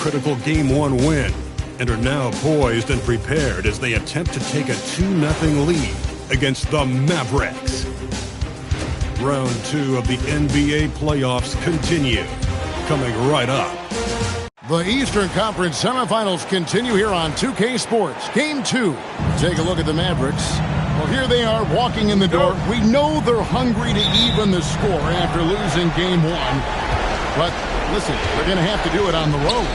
critical Game 1 win and are now poised and prepared as they attempt to take a 2-0 lead against the Mavericks. Round 2 of the NBA playoffs continue, coming right up. The Eastern Conference semifinals continue here on 2K Sports. Game 2. Take a look at the Mavericks. Well, here they are walking in the door. We know they're hungry to even the score after losing Game 1. But listen, they're going to have to do it on the road.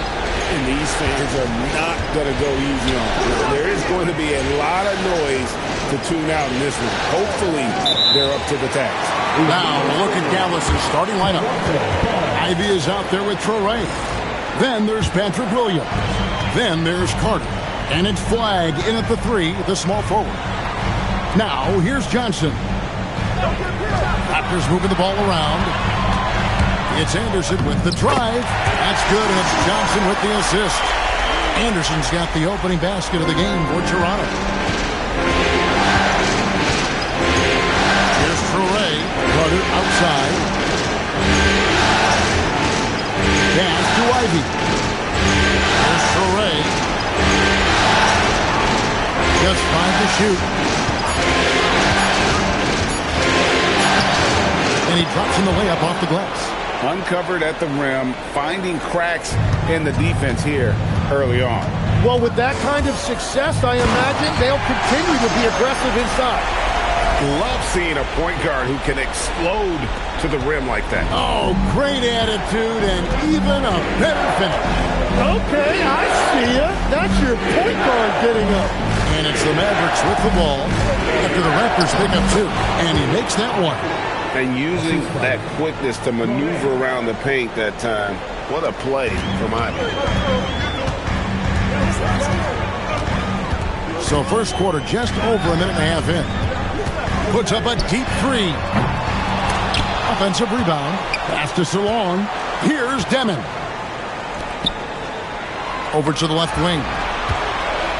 And these fans are not going to go easy on them. There is going to be a lot of noise to tune out in this one. Hopefully, they're up to the task. Now, look at Dallas' starting lineup. Ivy is out there with Traore. Then there's Patrick Williams. Then there's Carter. And it's Flagg in at the 3, the small forward. Now, here's Johnson. Raptors moving the ball around. It's Anderson with the drive. That's good, and it's Johnson with the assist. Anderson's got the opening basket of the game for Toronto. Here's Traore. Carter outside. Pass to Ivy. Here's Traore. Just 5 to shoot. And he drops in the layup off the glass. Uncovered at the rim, finding cracks in the defense here early on. Well, with that kind of success, I imagine they'll continue to be aggressive inside. Love seeing a point guard who can explode to the rim like that. Oh, great attitude and even a better finish. Okay, I see ya. That's your point guard getting up. And it's the Mavericks with the ball after the Raptors pick up 2. And he makes that one. And using that quickness to maneuver around the paint that time. What a play from Ivy. So first quarter just over a minute and a half in. Puts up a deep 3. Offensive rebound. Pass to Salong. Here's Demon. Over to the left wing.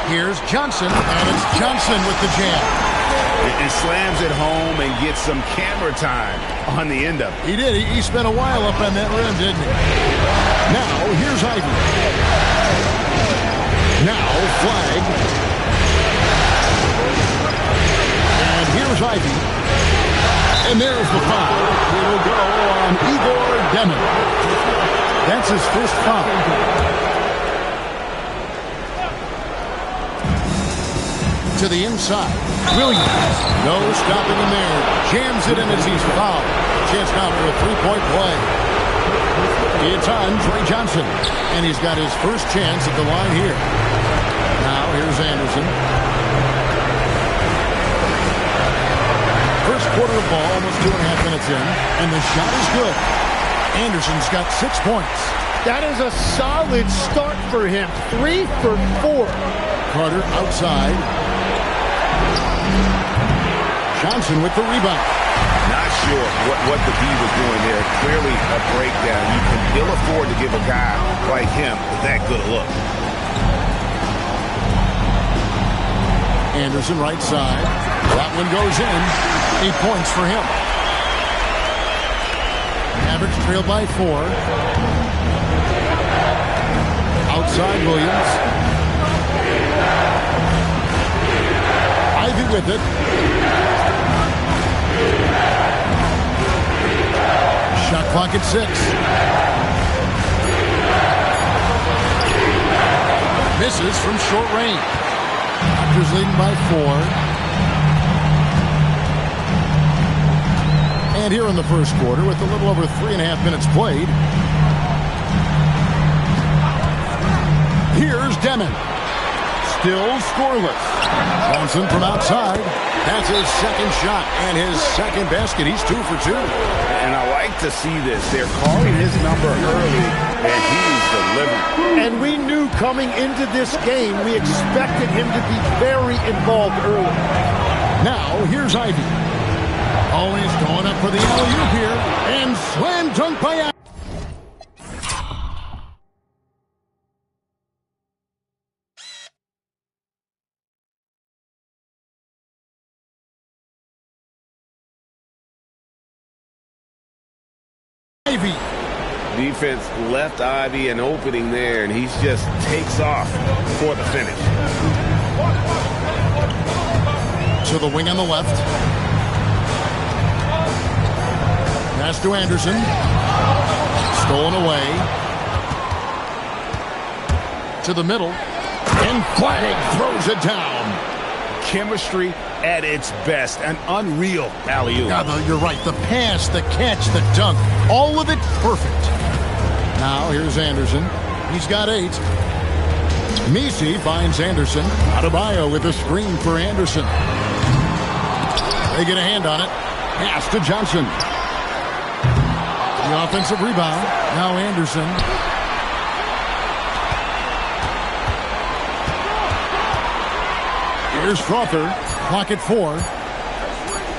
Here's Johnson. And it's Johnson with the jam. And slams it home and gets some camera time on the end of it. He did. He spent a while up on that rim, didn't he? Now, here's Ivy. Now, Flagg. And here's Ivy. And there's the foul. It'll go on Igor Demon. That's his first foul. To the inside. Williams. No stopping him there. Jams it in as he's fouled. Chance now for a 3-point play. It's on Trey Johnson. And he's got his first chance at the line here. Now here's Anderson. First quarter of ball, almost 2.5 minutes in. And the shot is good. Anderson's got 6 points. That is a solid start for him. 3 for 4. Carter outside. Johnson with the rebound. Not sure what the D was doing there. Clearly a breakdown. You can ill afford to give a guy like him that good a look. Anderson right side. That one goes in. 8 points for him. Mavericks trail by 4. Outside Williams. Ivy with it. Shot clock at 6. Misses from short range. Raptors leading by 4. And here in the first quarter, with a little over 3.5 minutes played, here's Demon. Still scoreless. Johnson from outside. That's his second shot and his second basket. He's 2 for 2. And I like to see this. They're calling his number early, and he's delivering. And we knew coming into this game, we expected him to be very involved early. Now, here's Ivy. Always going up for the alley-oop here. And slam dunk by Ivy. defense left Ivy an opening there, and he just takes off for the finish. To the wing on the left. Pass to Anderson. Stolen away. To the middle. And Flagg throws it down. Chemistry at its best. An unreal alley-oop. You're right. The pass, the catch, the dunk. All of it perfect. Now here's Anderson. He's got 8. Messi finds Anderson. Adebayo with a screen for Anderson. They get a hand on it. Pass to Johnson. The offensive rebound. Now Anderson. Here's Crawford. Clock at 4.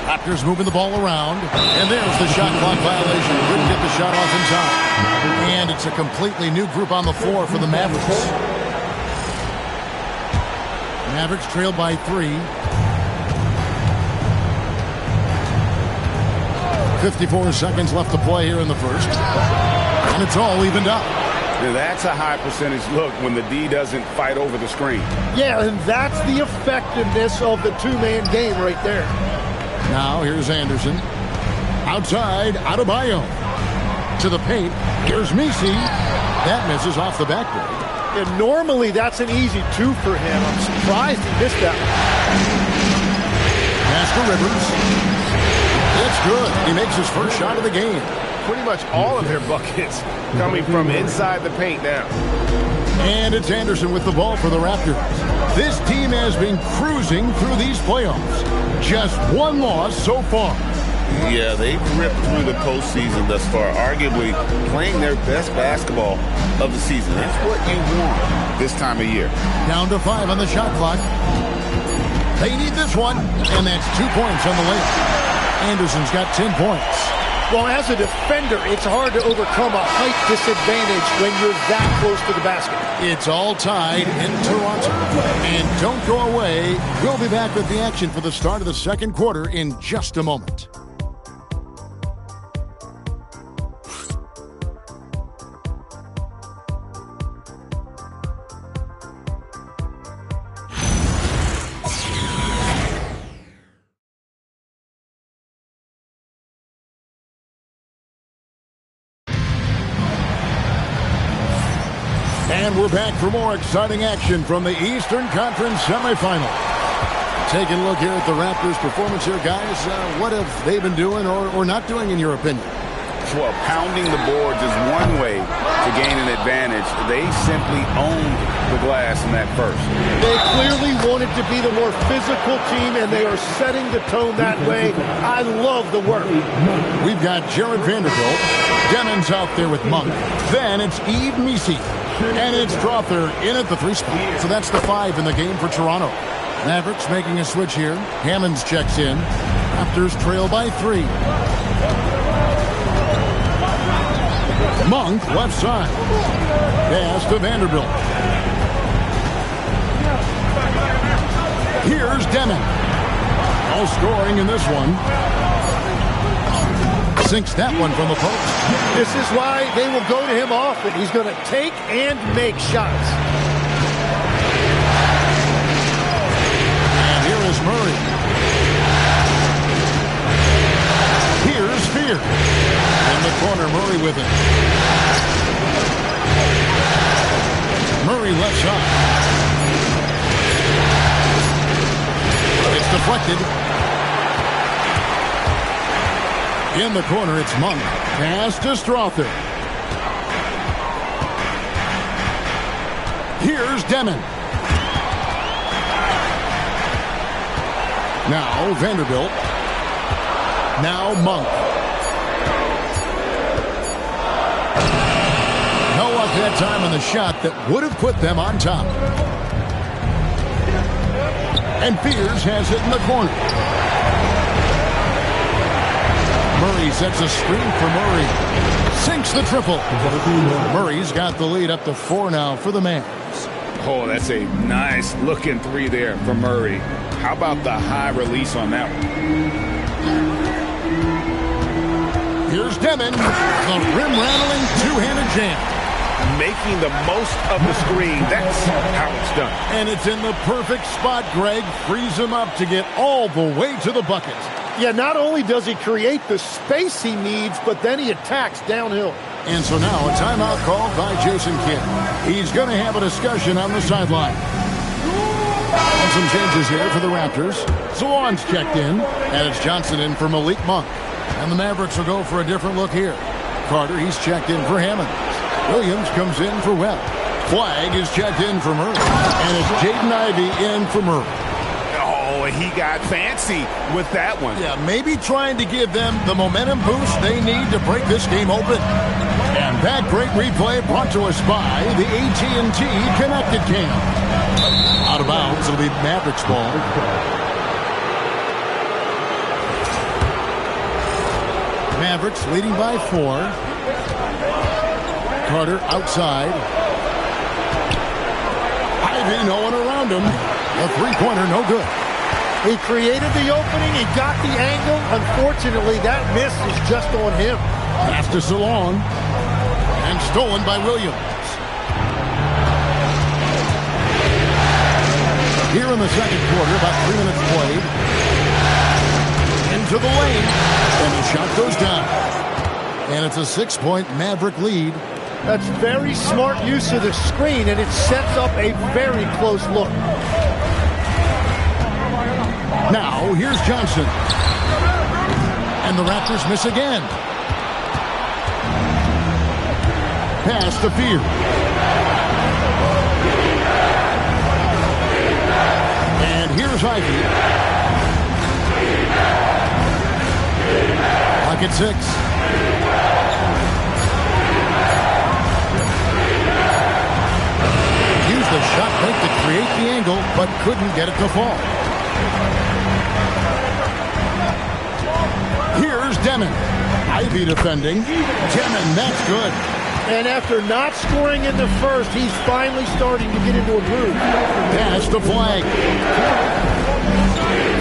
Raptors moving the ball around. And there's the shot clock violation. Couldn't get the shot off in time. And it's a completely new group on the floor for the Mavericks. Mavericks trailed by 3. 54 seconds left to play here in the first. And it's all evened up. Now that's a high percentage look when the D doesn't fight over the screen. Yeah, and that's the effectiveness of the two-man game right there. Now here's Anderson. Outside, Adebayo. To the paint. Here's Messi. That misses off the backboard. And normally that's an easy 2 for him. I'm surprised he missed that one. Pass to Rivers. It's good. He makes his first shot of the game. Pretty much all of their buckets coming from inside the paint now. And it's Anderson with the ball for the Raptors. This team has been cruising through these playoffs. Just 1 loss so far. Yeah, they've ripped through the postseason thus far, arguably playing their best basketball of the season. That's what you want this time of year. Down to 5 on the shot clock. They need this one, and that's 2 points on the layup. Anderson's got 10 points. Well, as a defender, it's hard to overcome a height disadvantage when you're that close to the basket. It's all tied in Toronto. And don't go away. We'll be back with the action for the start of the second quarter in just a moment. And we're back for more exciting action from the Eastern Conference semifinal. Taking a look here at the Raptors' performance here, guys. What have they been doing or not doing, in your opinion? Well, pounding the boards is one way to gain an advantage. They simply owned the glass in that first. They clearly wanted to be the more physical team, and they are setting the tone that way. I love the work. We've got Jared Vanderbilt. Demon's out there with Monk. Then it's Yves Messi. And it's Crawford in at the 3 spot. So that's the 5 in the game for Toronto. Mavericks making a switch here. Hammonds checks in. Raptors trail by 3. Monk left side. Pass to Vanderbilt. Here's Demon. No scoring in this one. Sinks that one from the post. This is why they will go to him often. He's going to take and make shots. And here is Murray. Here's Spear. In the corner, Murray with it. Murray left shot. It's deflected. In the corner, it's Monk. Pass to Strother. Here's Demon. Now Vanderbilt. Now Monk. No up that time on the shot that would have put them on top. And Peters has it in the corner. Murray sets a screen for Murray. Sinks the triple. Murray's got the lead up to 4 now for the Mavs. Oh, that's a nice looking 3 there for Murray. How about the high release on that one? Here's Demon, the rim-rattling two-handed jam. Making the most of the screen. That's how it's done. And it's in the perfect spot, Greg. Frees him up to get all the way to the bucket. Yeah, not only does he create the space he needs, but then he attacks downhill. And so now a timeout called by Jason Kidd. He's going to have a discussion on the sideline. And some changes here for the Raptors. Zawan's checked in, and it's Johnson in for Malik Monk. And the Mavericks will go for a different look here. Carter, he's checked in for Hammond. Williams comes in for Webb. Flagg is checked in for Murray. And it's Jaden Ivey in for Murray. Oh, he got fancy with that one. Yeah, maybe trying to give them the momentum boost they need to break this game open. And that great replay brought to us by the AT&T Connected Cam. Out of bounds, it'll be Mavericks ball. Mavericks leading by 4. Carter outside. Ivy, no one around him. A three-pointer, no good. He created the opening. He got the angle. Unfortunately, that miss is just on him. Pass to Salon. And stolen by Williams. Here in the second quarter, about 3 minutes played. Into the lane. And the shot goes down. And it's a 6-point Maverick lead. That's very smart use of the screen, and it sets up a very close look. Now, here's Johnson. And the Raptors miss again. Pass to Fear. And here's Ivy. Pocket 6. The shot fake to create the angle, but couldn't get it to fall. Here's Demon. Ivy defending. Demon, that's good. And after not scoring in the first, he's finally starting to get into a groove. Pass to Flagg.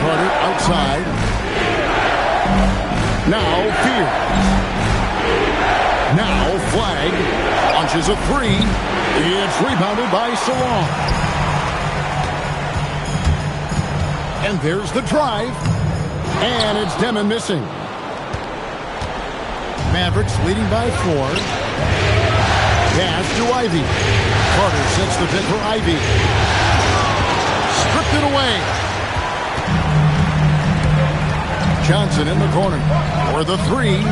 Carter outside. Now Fear. Now Flagg launches a 3. It's rebounded by Salon. And there's the drive. And it's Demon missing. Mavericks leading by 4. Pass to Ivy. Carter sets the pick for Ivy. Stripped it away. Johnson in the corner. For the 3.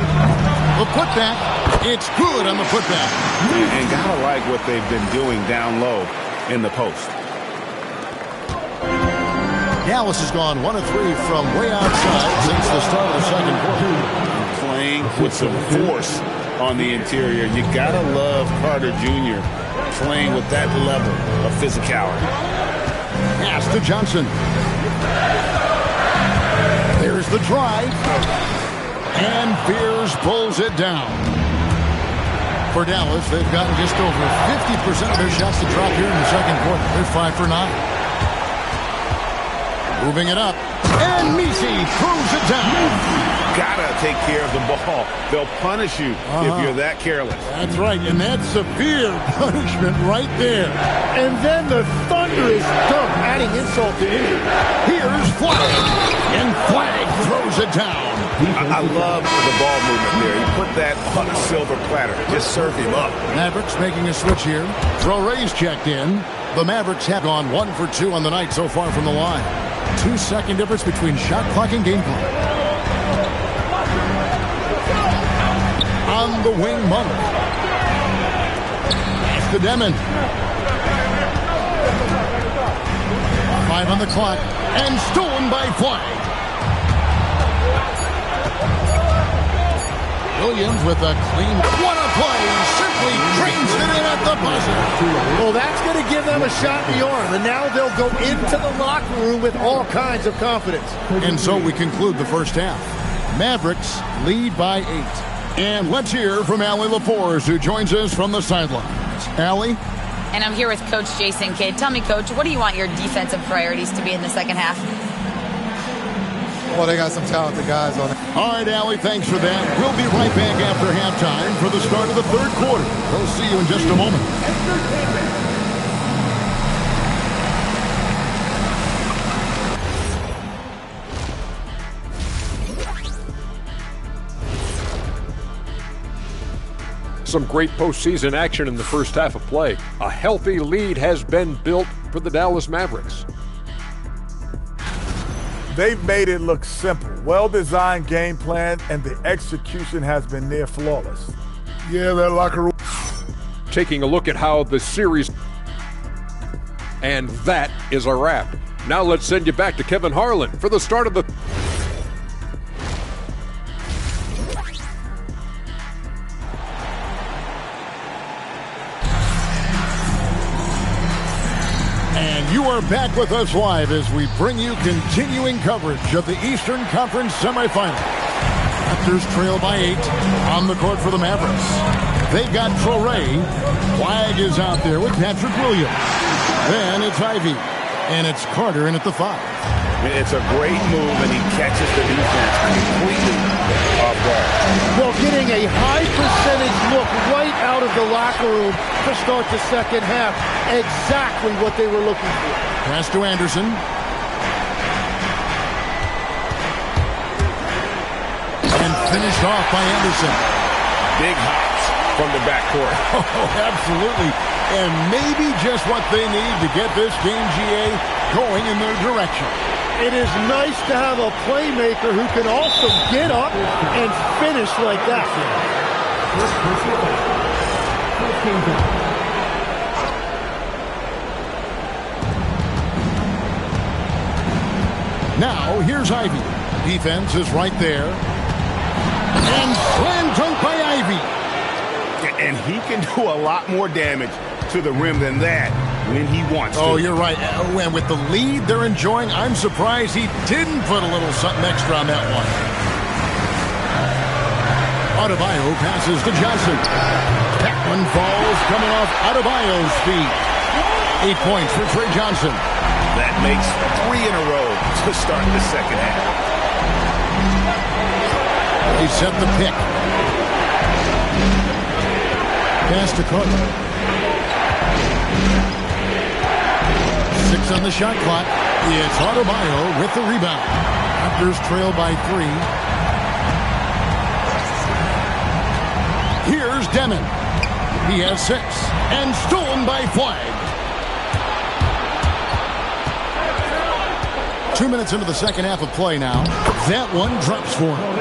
The putback. It's good on the putback. And gotta like what they've been doing down low in the post. Dallas has gone 1 of 3 from way outside since the start of the second quarter. Playing with some force on the interior. You gotta love Carter Jr. playing with that level of physicality. Pass to Johnson. There's the drive. And Fears pulls it down. For Dallas, they've gotten just over 50% of their shots to drop here in the second quarter. They're 5 for 9. Moving it up. And Messi throws it down. Gotta take care of the ball. They'll punish you if you're that careless. That's right, and that's severe punishment right there. And then the thunderous dunk, adding insult to injury. Here's Flagg. And Flagg throws it down. I love the ball movement there. He put that on a silver platter. Just serve him up. Mavericks making a switch here. Traore's checked in. The Mavericks have gone 1 for 2 on the night so far from the line. 2-second difference between shot clock and game clock. On the wing, Monk. Pass to Demon. 5 on the clock. And stolen by Flagg. Williams with a clean. What a play! Simply trains it in at the buzzer. Well, that's going to give them a shot in the arm, and now they'll go into the locker room with all kinds of confidence. And so we conclude the first half. Mavericks lead by 8. And let's hear from Allie LaForce, who joins us from the sidelines. Allie? And I'm here with Coach Jason Kidd. Tell me, Coach, what do you want your defensive priorities to be in the second half? Well, they got some talented guys on it. All right, Allie, thanks for that. We'll be right back after halftime for the start of the third quarter. We'll see you in just a moment. Some great postseason action in the first half of play. A healthy lead has been built for the Dallas Mavericks. They've made it look simple. Well-designed game plan, and the execution has been near flawless. Yeah, that locker room. Taking a look at how the series... And that is a wrap. Now let's send you back to Kevin Harlan for the start of the... You are back with us live as we bring you continuing coverage of the Eastern Conference semifinal. Raptors trail by 8 on the court for the Mavericks. They've got Traore. Flag is out there with Patrick Williams. Then it's Ivy. And it's Carter in at the 5. It's a great move, and he catches the defense completely off guard. Well, getting a high percentage look right out of the locker room to start the second half. Exactly what they were looking for. Pass to Anderson. And finished off by Anderson. Big hops from the backcourt. Oh, absolutely. And maybe just what they need to get this game, GA, going in their direction. It is nice to have a playmaker who can also get up and finish like that. Now, here's Ivy. Defense is right there. And slam dunk by Ivy. And he can do a lot more damage to the rim than that when he wants to. Oh, you're right. And with the lead they're enjoying, I'm surprised he didn't put a little something extra on that one. Adebayo passes to Johnson. That one falls coming off Adebayo's feet. 8 points for Trey Johnson. That makes 3 in a row to start the second half. They set the pick. Pass to Carter. 6 on the shot clock. It's Adebayo with the rebound. Raptors trail by 3. Here's Demon. He has 6. And stolen by Flag. 2 minutes into the second half of play now. That one drops for him.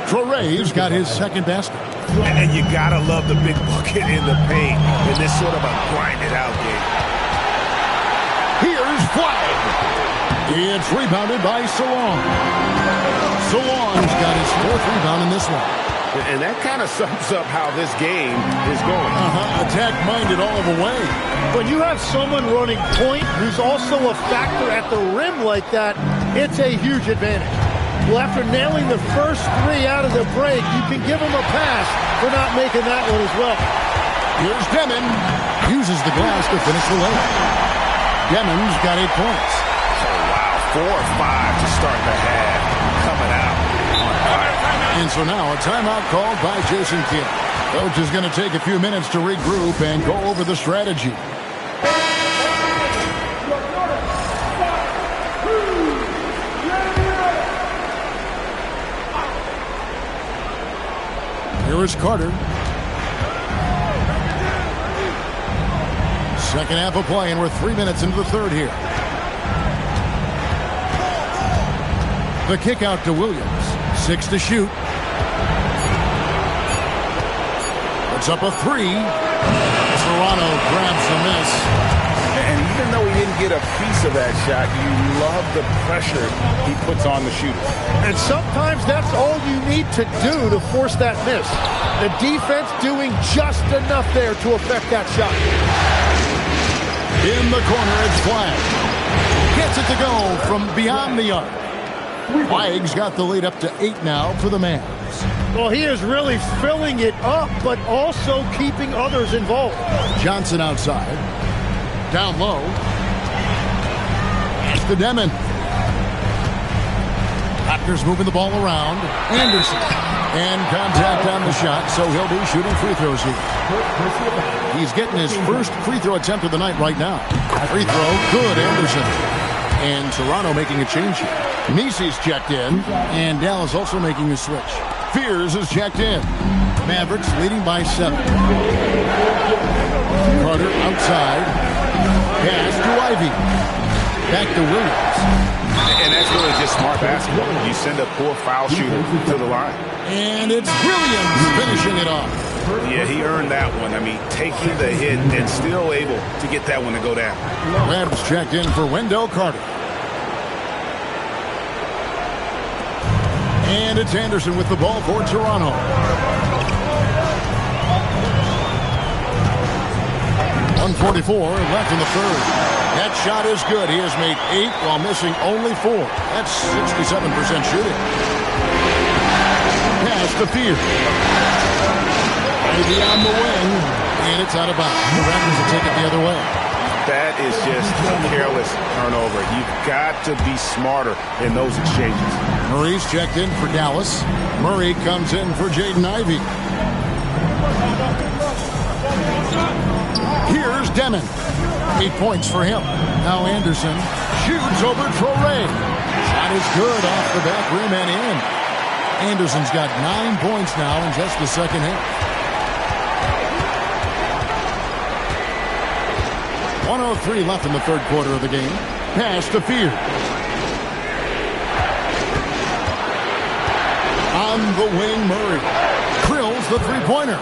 Traore's got his second basket. And you gotta love the big bucket in the paint in this sort of a grinded out game. Here's Flag. It's rebounded by Salon. Salon's got his 4th rebound in this one. And that kind of sums up how this game is going. Attack-minded all the way. When you have someone running point who's also a factor at the rim like that, it's a huge advantage. Well, after nailing the first 3 out of the break, you can give him a pass for not making that one as well. Here's Demon. Uses the glass to finish the layup. Demon's got 8 points. Oh, wow. 4 or 5 to start the half. Coming out on fire. And so now a timeout called by Jason Kidd. Coach is going to take a few minutes to regroup and go over the strategy. Here is Carter. Second half of play, and we're 3 minutes into the third here. The kick out to Williams. 6 to shoot. Puts up a 3. Toronto grabs the miss. And even though he didn't get a piece of that shot, you love the pressure he puts on the shooter. And sometimes that's all you need to do to force that miss. The defense doing just enough there to affect that shot. In the corner, it's Flag. Gets it to go from beyond the arc. Flag's got the lead up to 8 now for the Mavs. Well, he is really filling it up, but also keeping others involved. Johnson outside. Down low. It's to Demon. Hot Raptors moving the ball around. Anderson. And contact on the shot, so he'll be shooting free throws here. He's getting his first free throw attempt of the night right now. Free throw, good, Anderson. And Toronto making a change here. Nisi's checked in, and Dallas also making a switch. Fears is checked in. Mavericks leading by 7. Carter outside. Pass to Ivy. Back to Williams. And that's really just smart basketball. You send a poor foul shooter to the line. And it's Williams finishing it off. Yeah, he earned that one. I mean, taking the hit and still able to get that one to go down. Rams checked in for Wendell Carter. And it's Anderson with the ball for Toronto. .144 left in the third. That shot is good. He has made 8 while missing only 4. That's 67% shooting. Pass to Fear. Maybe on the wing. And it's out of bounds. The Raptors will take it the other way. That is just a careless turnover. You've got to be smarter in those exchanges. Murray's checked in for Dallas. Murray comes in for Jaden Ivey. Here's Demon. 8 points for him. Now Anderson shoots over Traore. Shot is good off the back rim and in. Anderson's got 9 points now in just the second half. 1:03 left in the third quarter of the game. Pass to Fear. On the wing, Murray drills the three-pointer.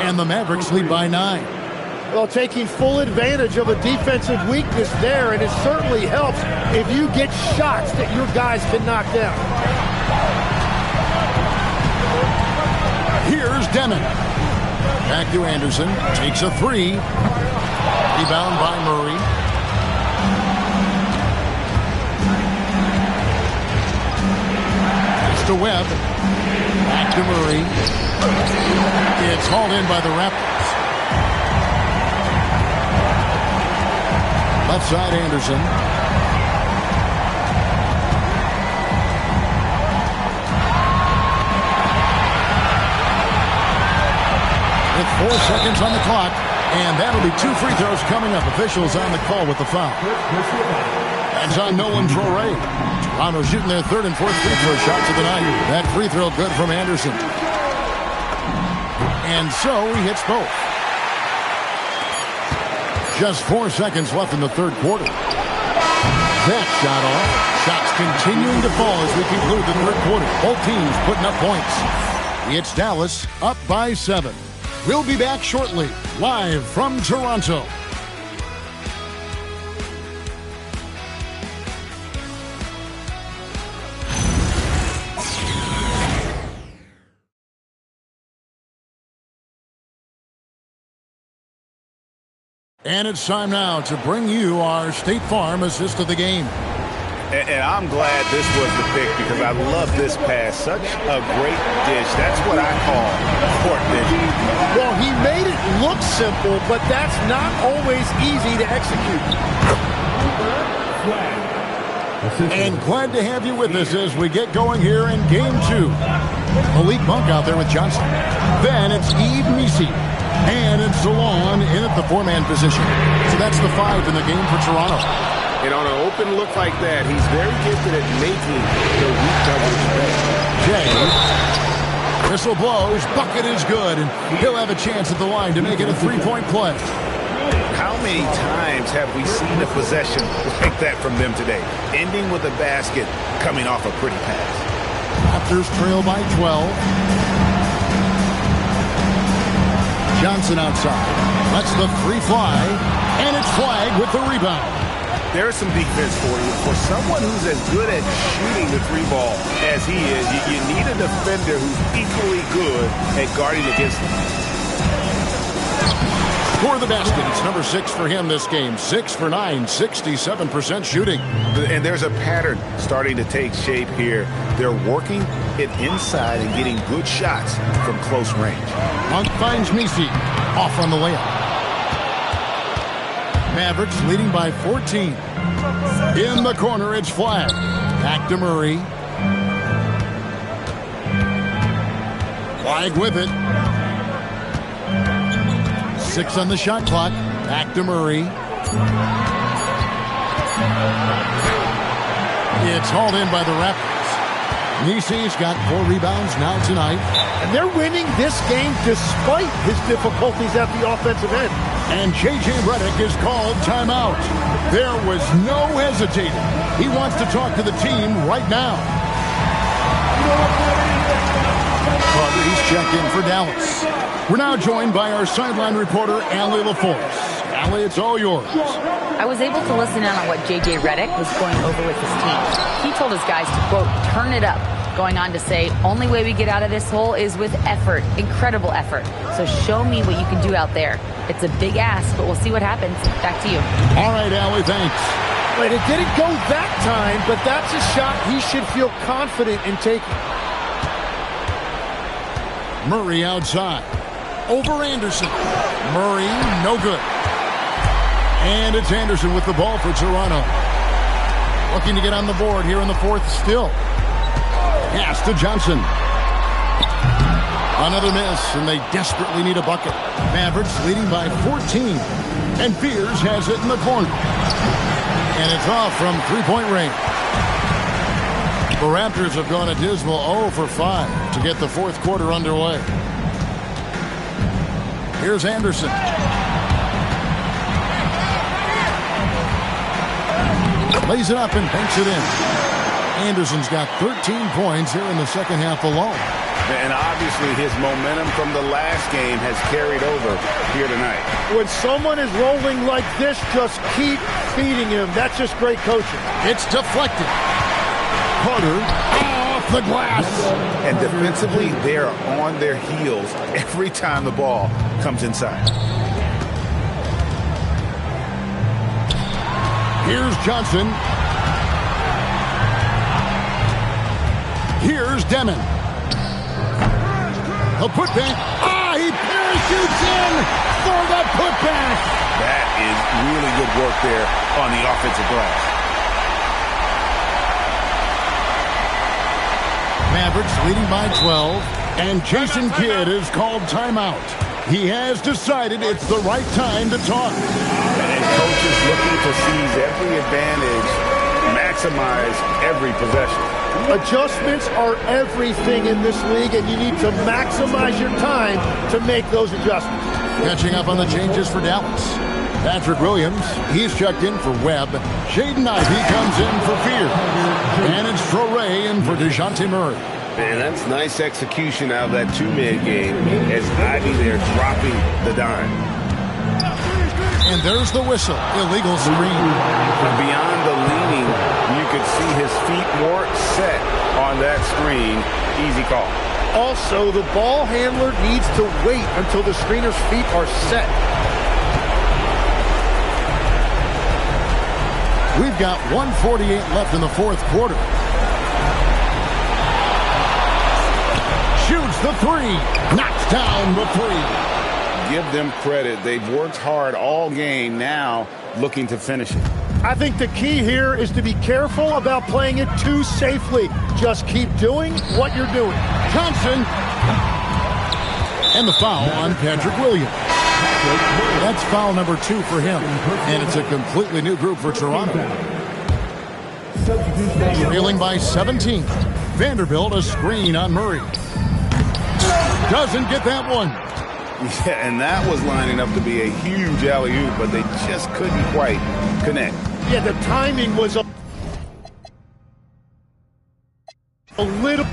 And the Mavericks lead by 9. Well, taking full advantage of a defensive weakness there, and it certainly helps if you get shots that your guys can knock down. Here's Demon. Back to Anderson. Takes a 3. Rebound by Murray. Pass to Webb. Back to Murray. It's hauled in by the Raptors. Left side, Anderson. With 4 seconds on the clock, and that'll be 2 free throws coming up. Officials on the call with the foul. That's on Nolan Traore. Toronto shooting their 3rd and 4th free throw shots of the night. That free throw good from Anderson. And so he hits both. Just 4 seconds left in the third quarter. That shot off. Shots continuing to fall as we conclude the third quarter. Both teams putting up points. It's Dallas up by 7. We'll be back shortly, live from Toronto. And it's time now to bring you our State Farm assist of the game. And I'm glad this was the pick because I love this pass. Such a great dish. That's what I call court vision. Well, he made it look simple, but that's not always easy to execute. And glad to have you with us as we get going here in Game 2. Malik Monk out there with Johnson. Then it's Yves Nisi. And it's Delon in at the 4-man position. So that's the 5 in the game for Toronto. And on an open look like that, he's very gifted at making the weak coverage better. Jay. Whistle blows. Bucket is good. And he'll have a chance at the line to make it a 3-point play. How many times have we seen a possession like that from them today? Ending with a basket, coming off a pretty pass. Raptors trail by 12. Johnson outside. Lets the 3 fly. And it's flagged with the rebound. There's some defense for you. For someone who's as good at shooting the 3 ball as he is, you need a defender who's equally good at guarding against him. For the basket, it's number 6 for him this game. 6 for 9, 67% shooting. And there's a pattern starting to take shape here. They're working it inside and getting good shots from close range. Monk finds Nisi. Off on the layup. Mavericks leading by 14. In the corner, it's flat. Back to Murray. Wide with it. 6 on the shot clock. Back to Murray. It's hauled in by the Raptors. Nisi's got 4 rebounds now tonight. And they're winning this game despite his difficulties at the offensive end. And J.J. Redick is called timeout. There was no hesitating. He wants to talk to the team right now. He's checked in for Dallas. We're now joined by our sideline reporter, Allie LaForce. Allie, it's all yours. I was able to listen in on what J.J. Redick was going over with his team. He told his guys to, quote, turn it up, going on to say, only way we get out of this hole is with effort, incredible effort. So show me what you can do out there. It's a big ask, but we'll see what happens. Back to you. All right, Allie, thanks. Wait, it didn't go that time, but that's a shot he should feel confident in taking. Murray outside. Over Anderson. Murray, no good. And it's Anderson with the ball for Toronto. Looking to get on the board here in the fourth still. Pass to Johnson. Another miss, and they desperately need a bucket. Mavericks leading by 14. And Fears has it in the corner. And it's off from three-point range. The Raptors have gone a dismal 0 for 5 to get the fourth quarter underway. Here's Anderson. Lays it up and banks it in. Anderson's got 13 points here in the second half alone. And obviously his momentum from the last game has carried over here tonight. When someone is rolling like this, just keep feeding him. That's just great coaching. It's deflected. Carter off the glass. And defensively, they are on their heels every time the ball comes inside. Here's Johnson. Here's Demon. A putback. He parachutes in for the putback. That is really good work there on the offensive glass. Mavericks leading by 12, and Jason Kidd is called timeout. He has decided it's the right time to talk. And coaches looking to seize every advantage, maximize every possession. Adjustments are everything in this league, and you need to maximize your time to make those adjustments. Catching up on the changes for Dallas. Patrick Williams, he's checked in for Webb. Jaden Ivey comes in for Fear. And it's Traoré in for DeJounte Murray. Man, that's nice execution out of that two-man game as Ivey there dropping the dime. And there's the whistle. Illegal screen. Beyond the leaning, you could see his feet more set on that screen. Easy call. Also, the ball handler needs to wait until the screener's feet are set. We've got 1:48 left in the fourth quarter. Shoots the three. Knocks down the three. Give them credit. They've worked hard all game, now looking to finish it. I think the key here is to be careful about playing it too safely. Just keep doing what you're doing. Johnson. And the foul on Patrick Williams. That's foul number 2 for him. And it's a completely new group for Toronto. Trailing by 17. Vanderbilt a screen on Murray. Doesn't get that one. Yeah, and that was lining up to be a huge alley-oop, but they just couldn't quite connect. Yeah, the timing was a little...